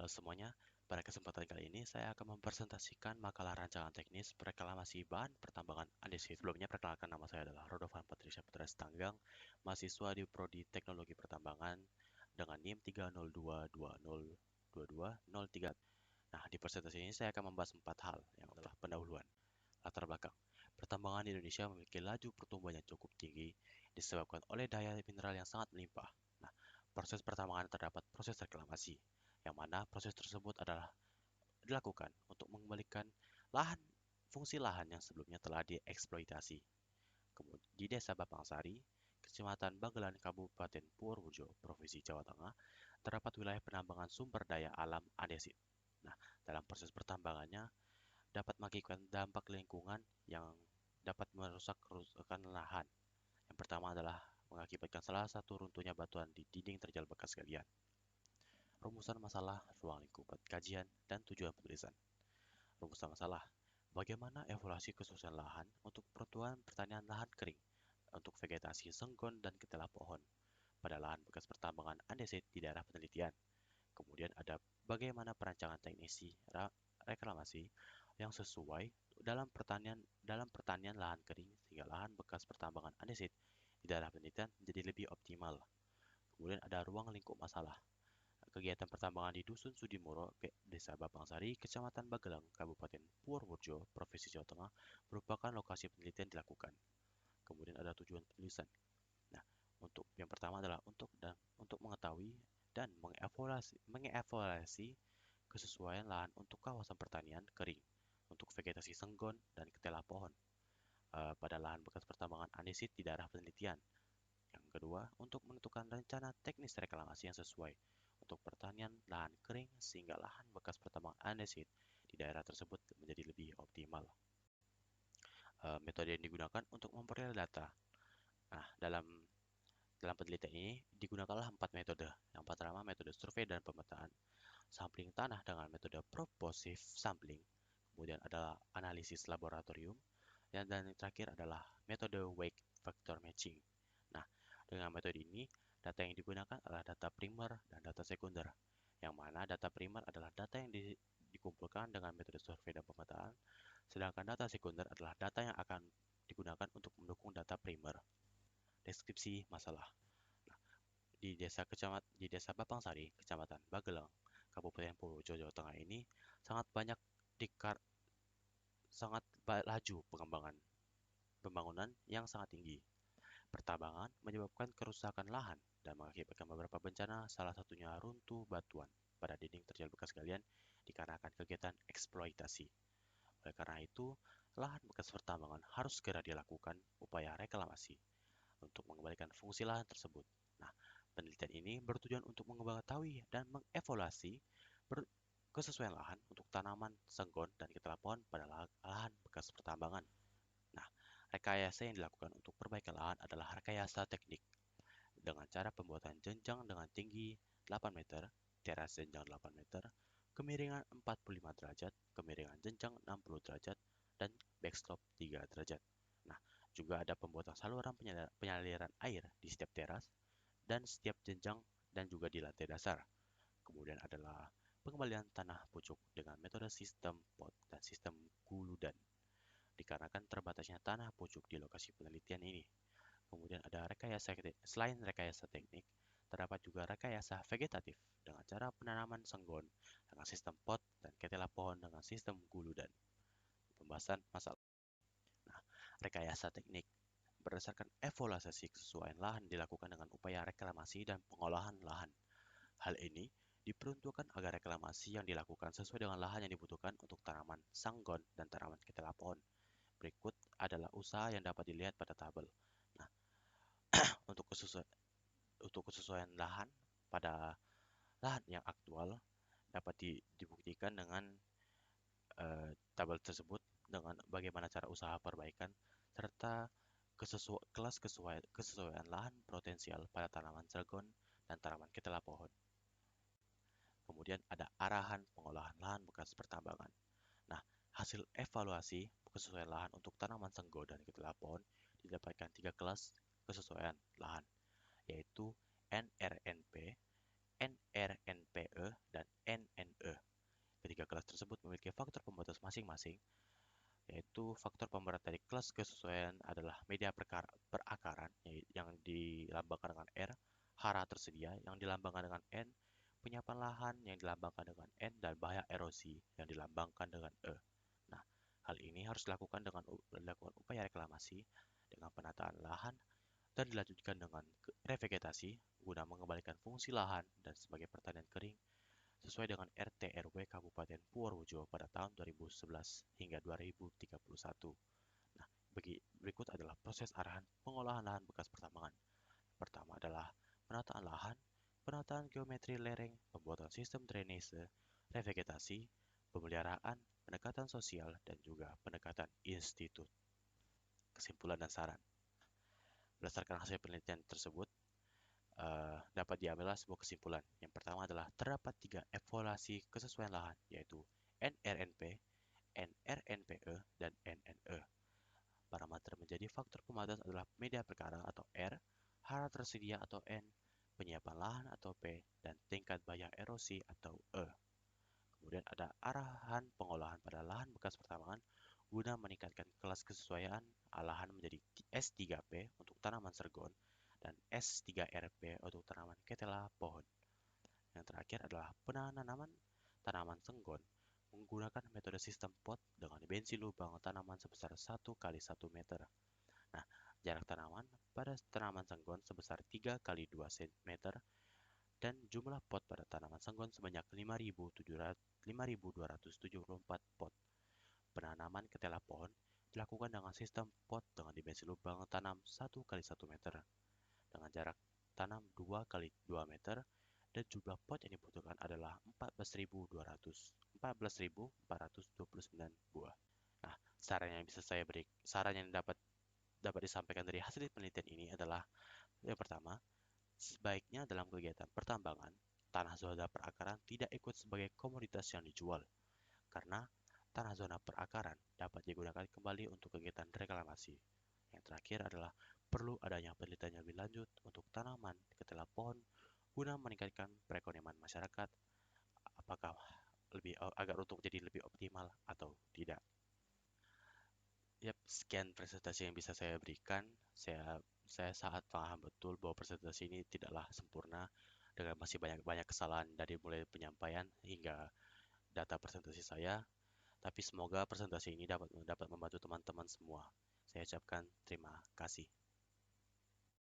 Halo semuanya, pada kesempatan kali ini saya akan mempresentasikan makalah rancangan teknis reklamasi bahan pertambangan andesit. Sebelumnya, perkenalkan, nama saya adalah Rodovan Patrisya Putra Setanggang, mahasiswa di Prodi Teknologi Pertambangan dengan NIM 302202203. Nah, di presentasi ini saya akan membahas 4 hal, yang adalah pendahuluan, latar belakang. Pertambangan di Indonesia memiliki laju pertumbuhan yang cukup tinggi disebabkan oleh daya mineral yang sangat melimpah. Nah, proses pertambangan terdapat proses reklamasi, yang mana proses tersebut adalah dilakukan untuk mengembalikan lahan fungsi lahan yang sebelumnya telah dieksploitasi. Kemudian di Desa Bapangsari, Kecamatan Bagelan, Kabupaten Purworejo, Provinsi Jawa Tengah, terdapat wilayah penambangan sumber daya alam andesit. Nah, dalam proses pertambangannya dapat mengakibatkan dampak lingkungan yang dapat merusak kerusakan lahan. Yang pertama adalah mengakibatkan salah satu runtuhnya batuan di dinding terjal bekas galian. Rumusan masalah, ruang lingkup kajian, dan tujuan penulisan. Rumusan masalah, bagaimana evaluasi kesusahan lahan untuk peruntukan pertanian lahan kering, untuk vegetasi senggon dan ketela pohon, pada lahan bekas pertambangan andesit di daerah penelitian. Kemudian ada bagaimana perancangan teknisi reklamasi yang sesuai dalam pertanian lahan kering sehingga lahan bekas pertambangan andesit di daerah penelitian menjadi lebih optimal. Kemudian ada ruang lingkup masalah. Kegiatan pertambangan di Dusun Sudimoro, Desa Bapangsari, Kecamatan Bagelang, Kabupaten Purworejo, Provinsi Jawa Tengah, merupakan lokasi penelitian dilakukan. Kemudian ada tujuan penulisan. Nah, untuk yang pertama adalah untuk mengetahui dan mengevaluasi kesesuaian lahan untuk kawasan pertanian kering, untuk vegetasi senggon dan ketela pohon pada lahan bekas pertambangan andesit di daerah penelitian. Yang kedua, untuk menentukan rencana teknis reklamasi yang sesuai untuk pertanian lahan kering sehingga lahan bekas pertambangan andesit di daerah tersebut menjadi lebih optimal. Metode yang digunakan untuk memperoleh data. Nah, dalam penelitian ini digunakanlah 4 metode. Yang pertama, metode survei dan pemetaan, sampling tanah dengan metode proportive sampling, kemudian adalah analisis laboratorium, dan yang terakhir adalah metode weight factor matching. Nah, dengan metode ini, data yang digunakan adalah data primer dan data sekunder, yang mana data primer adalah data yang dikumpulkan dengan metode survei dan pemetaan, sedangkan data sekunder adalah data yang akan digunakan untuk mendukung data primer. Deskripsi masalah. Nah, di desa Bapangsari, Kecamatan Bagelang, Kabupaten Purworejo, Jawa Tengah ini sangat banyak sangat laju pembangunan yang sangat tinggi. Pertambangan menyebabkan kerusakan lahan dan mengakibatkan beberapa bencana, salah satunya runtuh batuan pada dinding terjal bekas galian dikarenakan kegiatan eksploitasi. Oleh karena itu, lahan bekas pertambangan harus segera dilakukan upaya reklamasi untuk mengembalikan fungsi lahan tersebut. Nah, penelitian ini bertujuan untuk mengetahui dan mengevaluasi kesesuaian lahan untuk tanaman, senggon, dan ketela pohon pada lahan bekas pertambangan. Nah, rekayasa yang dilakukan untuk perbaikan lahan adalah rekayasa teknik dengan cara pembuatan jenjang dengan tinggi 8 meter, teras jenjang 8 meter, kemiringan 45 derajat, kemiringan jenjang 60 derajat, dan backstop 3 derajat. Nah, juga ada pembuatan saluran penyaliran air di setiap teras dan setiap jenjang dan juga di lantai dasar. Kemudian adalah pengembalian tanah pucuk dengan metode sistem pot dan sistem guludan, dikarenakan terbatasnya tanah pucuk di lokasi penelitian ini. Kemudian ada selain rekayasa teknik, terdapat juga rekayasa vegetatif dengan cara penanaman senggon dengan sistem pot dan ketela pohon dengan sistem guludan. Pembahasan masalah. Nah, rekayasa teknik berdasarkan evaluasi kesesuaian lahan dilakukan dengan upaya reklamasi dan pengolahan lahan. Hal ini diperuntukkan agar reklamasi yang dilakukan sesuai dengan lahan yang dibutuhkan untuk tanaman sanggon dan tanaman ketela pohon. Berikut adalah usaha yang dapat dilihat pada tabel. Nah, untuk kesesuaian lahan pada lahan yang aktual dapat dibuktikan dengan tabel tersebut dengan bagaimana cara usaha perbaikan serta kesesuaian lahan potensial pada tanaman senggon dan tanaman ketela pohon. Kemudian ada arahan pengolahan lahan bekas pertambangan. Nah, hasil evaluasi kesesuaian lahan untuk tanaman senggo dan ketela pohon didapatkan 3 kelas kesesuaian lahan, yaitu NRNP, NRNPE, dan NNE. tersebut memiliki faktor pembatas masing-masing, yaitu faktor pemberat dari kelas kesesuaian adalah media perakaran yang dilambangkan dengan R, hara tersedia yang dilambangkan dengan N, penyiapan lahan yang dilambangkan dengan N, dan bahaya erosi yang dilambangkan dengan E. Nah, hal ini harus dilakukan dengan dilakukan upaya reklamasi dengan penataan lahan dan dilanjutkan dengan revegetasi guna mengembalikan fungsi lahan dan sebagai pertanian kering sesuai dengan RT RW Kabupaten Purworejo pada tahun 2011 hingga 2031. Nah, berikut adalah proses arahan pengolahan lahan bekas pertambangan. Pertama adalah penataan lahan, penataan geometri lereng, pembuatan sistem drainase, revegetasi, pemeliharaan, pendekatan sosial, dan juga pendekatan institut. Kesimpulan dan saran. Berdasarkan hasil penelitian tersebut, dapat diambillah sebuah kesimpulan. Yang pertama adalah terdapat 3 evaluasi kesesuaian lahan, yaitu NRNP, NRNPE, dan NNE. Parameter menjadi faktor pembatas adalah media perkara atau R, hara tersedia atau N, penyiapan lahan atau P, dan tingkat bahaya erosi atau E. Kemudian ada arahan pengolahan pada lahan bekas pertambangan guna meningkatkan kelas kesesuaian lahan menjadi S3P untuk tanaman sergon dan S3RP untuk tanaman ketela pohon. Yang terakhir adalah penanaman tanaman senggon menggunakan metode sistem pot dengan dimensi lubang tanaman sebesar 1 kali 1 meter. Nah, jarak tanaman pada tanaman senggon sebesar 3 kali 2 cm dan jumlah pot pada tanaman senggon sebanyak 5.274 pot. Penanaman ketela pohon dilakukan dengan sistem pot dengan dimensi lubang tanam 1 kali 1 meter dengan jarak tanam 2 kali 2 meter dan jumlah pot yang dibutuhkan adalah 14.429 buah. Nah, saran yang dapat disampaikan dari hasil penelitian ini adalah yang pertama, sebaiknya dalam kegiatan pertambangan, tanah zona perakaran tidak ikut sebagai komoditas yang dijual, karena tanah zona perakaran dapat digunakan kembali untuk kegiatan reklamasi. Yang terakhir adalah perlu adanya penelitian yang lebih lanjut untuk tanaman ketela pohon guna meningkatkan perekonomian masyarakat, apakah agar untuk jadi lebih optimal atau tidak. Yap, sekian presentasi yang bisa saya berikan. Saya sangat paham betul bahwa presentasi ini tidaklah sempurna dengan masih banyak kesalahan dari mulai penyampaian hingga data presentasi saya. Tapi semoga presentasi ini dapat membantu teman-teman semua. Saya ucapkan terima kasih.